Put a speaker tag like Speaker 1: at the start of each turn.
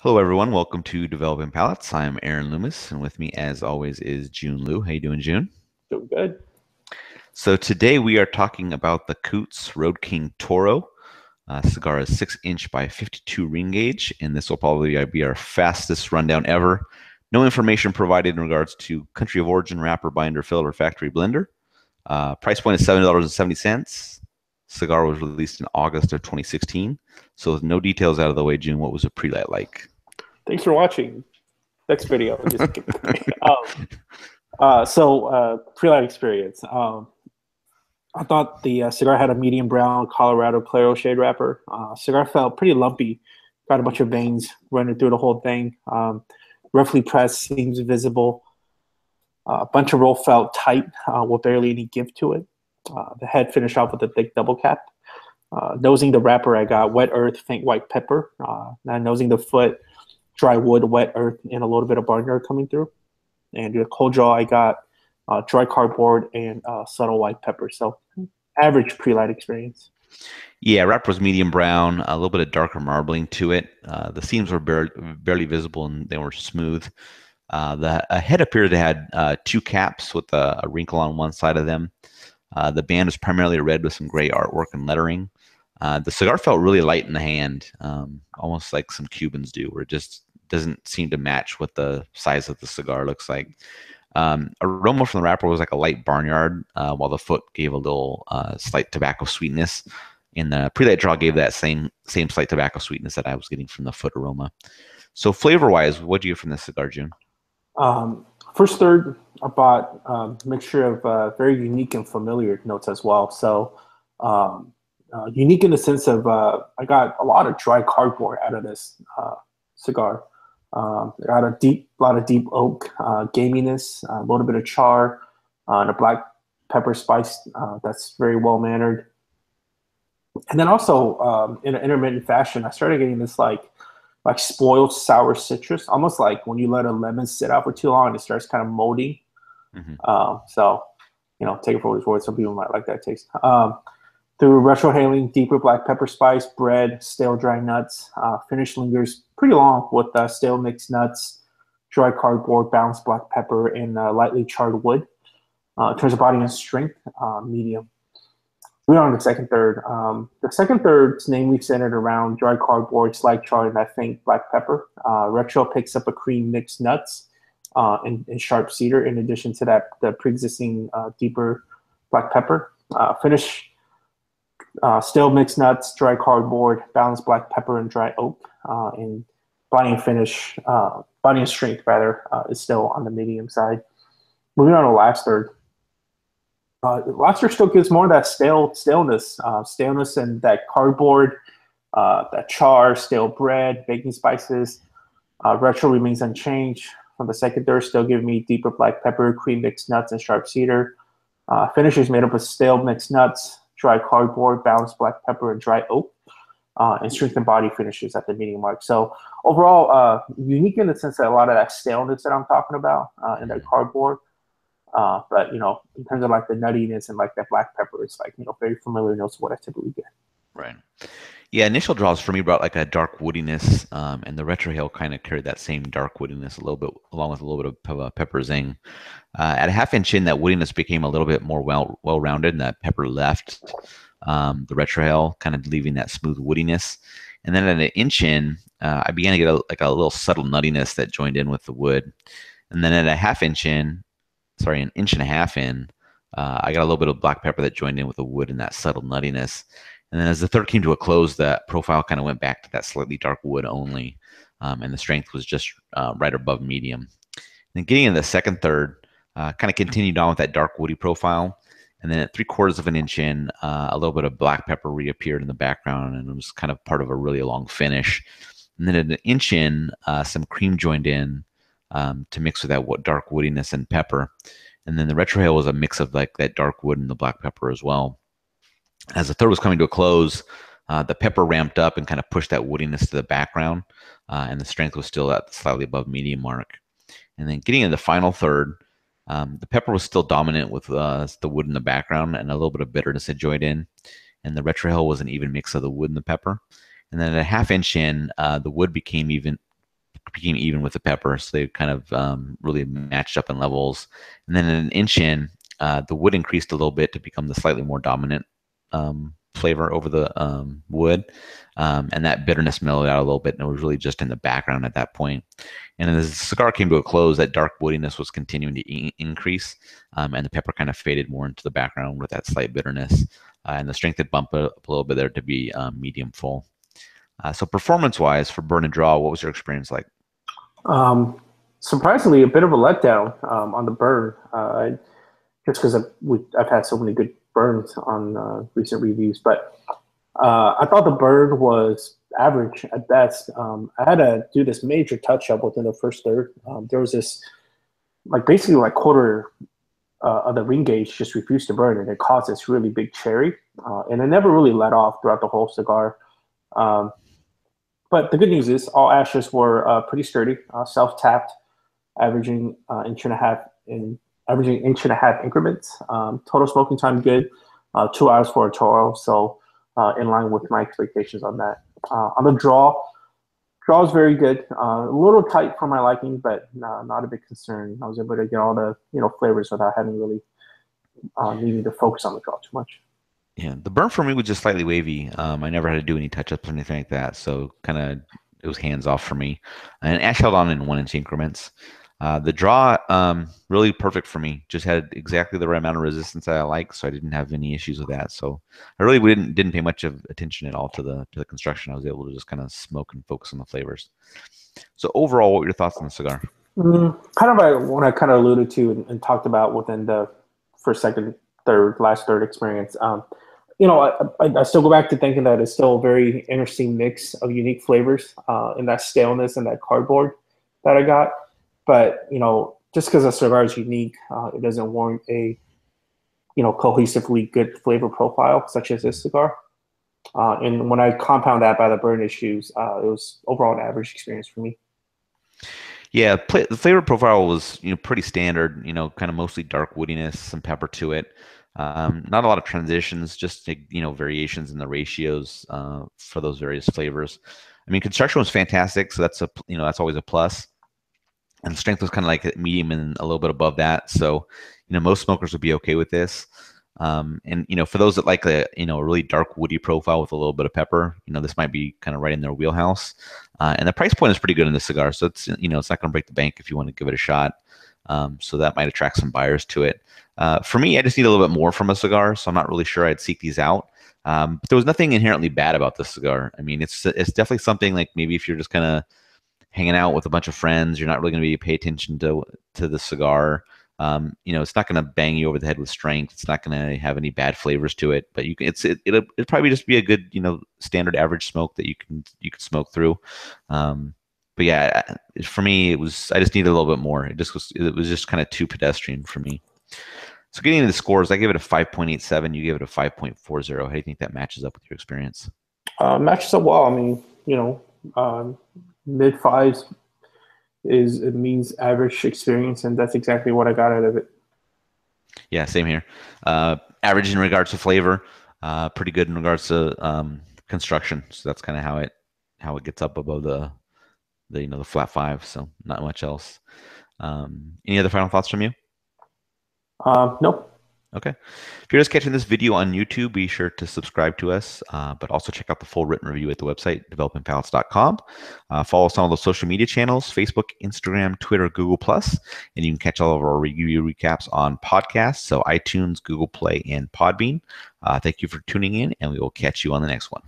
Speaker 1: Hello, everyone. Welcome to Developing Palates. I'm Aaron Loomis, and with me, as always, is Jiunn Liu. How you doing, Jiunn?
Speaker 2: Doing good.
Speaker 1: So today we are talking about the Kuuts Roadking Toro. Cigar is 6-inch by 52 ring gauge, and this will probably be our fastest rundown ever. No information provided in regards to country of origin, wrapper, binder, filler, or factory blender. Price point is $7.70. Cigar was released in August of 2016. So with no details out of the way, June, what was the pre-light like?
Speaker 2: Thanks for watching. Next video. Just kidding. Pre-light experience. I thought the cigar had a medium brown Colorado Claro shade wrapper. Cigar felt pretty lumpy. Got a bunch of veins running through the whole thing. Roughly pressed, seems visible. A bunch of roll felt tight with barely any give to it. The head finished off with a thick double cap. Nosing the wrapper, I got wet earth, faint white pepper. Now nosing the foot, dry wood, wet earth, and a little bit of barnyard coming through. And the cold draw, I got dry cardboard and subtle white pepper. So average pre-light experience.
Speaker 1: Yeah, wrapper was medium brown, a little bit of darker marbling to it. The seams were barely visible and they were smooth. The head appeared to had two caps with a wrinkle on one side of them. The band was primarily red with some gray artwork and lettering. The cigar felt really light in the hand, almost like some Cubans do, where it just doesn't seem to match what the size of the cigar looks like. Aroma from the wrapper was like a light barnyard, while the foot gave a little slight tobacco sweetness. And the pre-light draw gave that same slight tobacco sweetness that I was getting from the foot aroma. So flavor-wise, what do you get from this cigar, June?
Speaker 2: First third, I bought a mixture of very unique and familiar notes as well. So unique in the sense of I got a lot of dry cardboard out of this cigar. Got a lot of deep oak gaminess, a little bit of char, and a black pepper spice that's very well mannered. And then also in an intermittent fashion, I started getting this like spoiled sour citrus, almost like when you let a lemon sit out for too long, it starts kind of molding. So, take it for what it's worth. Some people might like that taste. Through retrohaling, deeper black pepper spice, bread, stale dry nuts. Finish lingers pretty long with stale mixed nuts, dry cardboard, balanced black pepper, and lightly charred wood. Turns the body in strength, medium. We're on the second third. The second third's namely centered around dry cardboard, slight char, and that faint black pepper. Retro picks up a cream mixed nuts and sharp cedar, in addition to that the pre-existing deeper black pepper. Finish still mixed nuts, dry cardboard, balanced black pepper, and dry oak. And body and finish, body and strength rather, is still on the medium side. Moving on to the last third. Lobster still gives more of that staleness and that cardboard, that char, stale bread, baking spices. Retro remains unchanged. From the second third, still giving me deeper black pepper, cream mixed nuts, and sharp cedar. Finish is made up of stale mixed nuts, dry cardboard, balanced black pepper, and dry oak. And strength and body finishes at the medium mark. So overall, unique in the sense that a lot of that staleness that I'm talking about in that cardboard. But in terms of like the nuttiness and like that black pepper, it's like very familiar notes of what I typically get.
Speaker 1: Right. Yeah, initial draws for me brought like a dark woodiness, and the retrohale kind of carried that same dark woodiness a little bit, along with a little bit of pepper zing. At a half-inch in, that woodiness became a little bit more well-rounded, and that pepper left the retrohale, kind of leaving that smooth woodiness. And then at an inch in, I began to get a little subtle nuttiness that joined in with the wood. And then at a half-inch in, an inch and a half in, I got a little bit of black pepper that joined in with the wood and that subtle nuttiness. And then as the third came to a close, that profile kind of went back to that slightly dark wood only, and the strength was just right above medium. And then getting into the second third, kind of continued on with that dark woody profile. And then at 3/4 of an inch in, a little bit of black pepper reappeared in the background, and it was kind of part of a really long finish. And then at an inch in, some cream joined in to mix with that dark woodiness and pepper. And then the retrohale was a mix of like that dark wood and the black pepper as well. As the third was coming to a close, the pepper ramped up and kind of pushed that woodiness to the background, and the strength was still at slightly above medium mark. And then getting into the final third, the pepper was still dominant with the wood in the background, and a little bit of bitterness had joined in. And the retrohale was an even mix of the wood and the pepper. And then at a half inch in, the wood became even became even with the pepper, so they kind of really matched up in levels. And then at an inch in, the wood increased a little bit to become the slightly more dominant flavor over the wood, and that bitterness mellowed out a little bit, and it was really just in the background at that point. And as the cigar came to a close, that dark woodiness was continuing to increase, and the pepper kind of faded more into the background with that slight bitterness, and the strength had bumped up a little bit there to be medium full. So performance-wise for burn and draw, what was your experience like?
Speaker 2: Um, Surprisingly, a bit of a letdown on the burn, just because I've had so many good burns on recent reviews. But I thought the burn was average at best. I had to do this major touch-up within the first third. There was this, like basically like quarter of the ring gauge just refused to burn, and it caused this really big cherry. And it never really let off throughout the whole cigar. Um, but the good news is all ashes were pretty sturdy, self-tapped, averaging inch and a half in averaging inch and a half increments. Total smoking time good, 2 hours for a Toro, so in line with my expectations on that. On the draw is very good. A little tight for my liking, but not a big concern. I was able to get all the flavors without having really needing to focus on the draw too much.
Speaker 1: Yeah, the burn for me was just slightly wavy. I never had to do any touch-ups or anything like that, so kind of it was hands off for me. And ash held on in 1 inch increments. The draw, really perfect for me. Just had exactly the right amount of resistance that I like, so I didn't have any issues with that. So I really didn't pay much of attention at all to the construction. I was able to just kind of smoke and focus on the flavors. So overall, what were your thoughts on the cigar?
Speaker 2: Kind of like what I kind of alluded to and talked about within the first, second, last third experience. I still go back to thinking that it's still a very interesting mix of unique flavors and that staleness and that cardboard that I got. But, just because a cigar is unique, it doesn't warrant a, cohesively good flavor profile, such as this cigar. And when I compound that by the burn issues, it was overall an average experience for me.
Speaker 1: Yeah, the flavor profile was pretty standard. Kind of mostly dark woodiness, some pepper to it. Not a lot of transitions, just variations in the ratios for those various flavors. I mean, construction was fantastic, so that's always a plus. And the strength was kind of like medium and a little bit above that. So, most smokers would be okay with this. And for those that like a really dark woody profile with a little bit of pepper, this might be kind of right in their wheelhouse. And the price point is pretty good in this cigar, so it's it's not going to break the bank if you want to give it a shot. So that might attract some buyers to it. For me, I just need a little bit more from a cigar, so I'm not really sure I'd seek these out. But there was nothing inherently bad about this cigar. I mean, it's definitely something like maybe if you're just kind of hanging out with a bunch of friends, you're not really going to be pay attention to the cigar. It's not going to bang you over the head with strength. It's not going to have any bad flavors to it. But it'll probably just be a good standard average smoke that you can smoke through. But yeah, for me, I just needed a little bit more. It was just kind of too pedestrian for me. So getting into the scores, I gave it a 5.87. You gave it a 5.40. How do you think that matches up with your experience?
Speaker 2: Matches up well. I mean, mid fives it means average experience, and that's exactly what I got out of it.
Speaker 1: Yeah, same here. Average in regards to flavor, pretty good in regards to construction. So that's kind of how it gets up above the flat five. So not much else. Any other final thoughts from you?
Speaker 2: Nope.
Speaker 1: Okay. If you're just catching this video on YouTube, be sure to subscribe to us, but also check out the full written review at the website, developingpalates.com. Follow us on all the social media channels, Facebook, Instagram, Twitter, Google+, and you can catch all of our review recaps on podcasts, so iTunes, Google Play, and Podbean. Thank you for tuning in, and we will catch you on the next one.